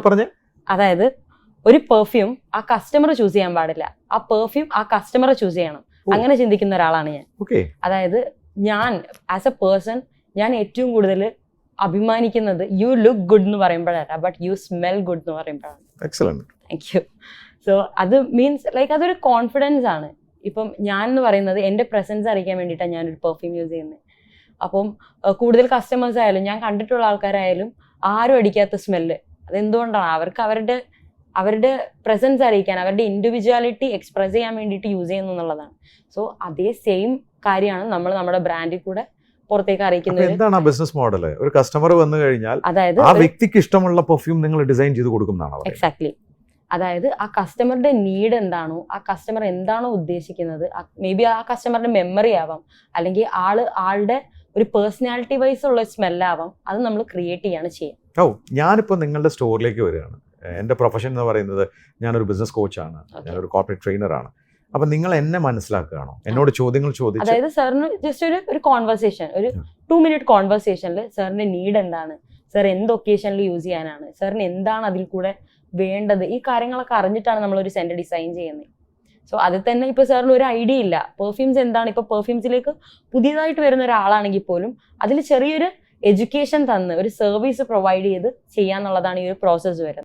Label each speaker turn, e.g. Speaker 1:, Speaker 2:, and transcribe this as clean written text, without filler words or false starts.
Speaker 1: പറഞ്ഞേ.
Speaker 2: അതായത് ഒരു പെർഫ്യൂം ആ കസ്റ്റമർ ചൂസ് ചെയ്യാൻ പാടില്ല, ആ പെർഫ്യൂം ആ കസ്റ്റമർ ചൂസ് ചെയ്യണം. അങ്ങനെ ചിന്തിക്കുന്ന ഒരാളാണ് ഞാൻ. അതായത് ഞാൻ ആസ് എ പേഴ്സൺ ഞാൻ ഏറ്റവും കൂടുതൽ അഭിമാനിക്കുന്നത് യു ലുക്ക് ഗുഡ് എന്ന് പറയുമ്പോഴല്ല, ബട്ട് യു സ്മെൽ ഗുഡ് എന്ന് പറയുമ്പോഴാണ്. Thank you. സോ അത് മീൻസ് ലൈക്ക് അതൊരു കോൺഫിഡൻസ് ആണ്. ഇപ്പം ഞാൻ എന്ന് പറയുന്നത് എൻ്റെ പ്രസൻസ് അറിയിക്കാൻ വേണ്ടിയിട്ടാണ് ഞാനൊരു പെർഫ്യൂം യൂസ് ചെയ്യുന്നത്. അപ്പം കൂടുതൽ കസ്റ്റമേഴ്സ് ആയാലും ഞാൻ കണ്ടിട്ടുള്ള ആൾക്കാരായാലും ആരും അടിക്കാത്ത സ്മെല്ല്, അതെന്തുകൊണ്ടാണ്? അവർക്ക് അവരുടെ പ്രസൻസ് അറിയിക്കാൻ, അവരുടെ ഇൻഡിവിജ്വാലിറ്റി എക്സ്പ്രസ് ചെയ്യാൻ വേണ്ടിയിട്ട് യൂസ് ചെയ്യുന്നു എന്നുള്ളതാണ്. സോ അതേ സെയിം കാര്യമാണ് നമ്മൾ നമ്മുടെ ബ്രാൻഡിൽ കൂടെ പുറത്തേക്ക് അറിയിക്കുന്നത്.
Speaker 1: എന്താണ് ബിസിനസ് മോഡൽ? ഒരു കസ്റ്റമർ വന്നു കഴിഞ്ഞാൽ അതായത് ആ വ്യക്തിക്ക് ഇഷ്ടമുള്ള പെർഫ്യൂം നിങ്ങൾ ഡിസൈൻ ചെയ്ത് കൊടുക്കുന്നതാണോ?
Speaker 2: എക്സാക്ട്ലി. അതായത് ആ കസ്റ്റമറുടെ നീഡ് എന്താണോ, ആ കസ്റ്റമർ എന്താണോ ഉദ്ദേശിക്കുന്നത്, മേ ബി ആ കസ്റ്റമറുടെ മെമ്മറി ആവാം, അല്ലെങ്കിൽ ആളുടെ ഒരു പേഴ്സണാലിറ്റി വൈസ് ഉള്ള സ്മെല്ലാവാം, അത് നമ്മൾ ക്രിയേറ്റ് ചെയ്യാണ് ചെയ്യുക.
Speaker 1: ഞാനിപ്പോൾ നിങ്ങളുടെ സ്റ്റോറിലേക്ക് വരികയാണ്. എൻ്റെ പ്രൊഫഷൻ എന്ന് പറയുന്നത് ഞാനൊരു ബിസിനസ് കോച്ചാണ്, ഞാനൊരു കോർപ്പറേറ്റ് ട്രെയിനറാണ്. അപ്പൊ നിങ്ങൾ എന്നെ മനസ്സിലാക്കുകയാണോ? എന്നോട് ചോദ്യങ്ങൾ ചോദിച്ചു.
Speaker 2: അതായത് സാറിന് ജസ്റ്റ് ഒരു കോൺവെർസേഷൻ, ഒരു 2 മിനിറ്റ് കോൺവെർസേഷനിൽ സാറിന്റെ നീഡ് എന്താണ്, സാർ എന്ത് ഒക്കേഷനിൽ യൂസ് ചെയ്യാനാണ്, സാറിന് എന്താണ് അതിൽ കൂടെ വേണ്ടത്, ഈ കാര്യങ്ങളൊക്കെ അറിഞ്ഞിട്ടാണ് നമ്മളൊരു സെന്റ് ഡിസൈൻ ചെയ്യുന്നത്. സോ അതിൽ തന്നെ ഇപ്പോൾ സാറിന് ഒരു ഐഡിയ ഇല്ല പെർഫ്യൂംസ് എന്താണ്, ഇപ്പോൾ പെർഫ്യൂംസിലേക്ക് പുതിയതായിട്ട് വരുന്ന ഒരാളാണെങ്കിൽ പോലും അതിൽ ചെറിയൊരു എഡ്യൂക്കേഷൻ തന്ന് ഒരു സർവീസ് പ്രൊവൈഡ് ചെയ്ത് ചെയ്യാന്നുള്ളതാണ് ഈ ഒരു പ്രോസസ്സ് വരുന്നത്.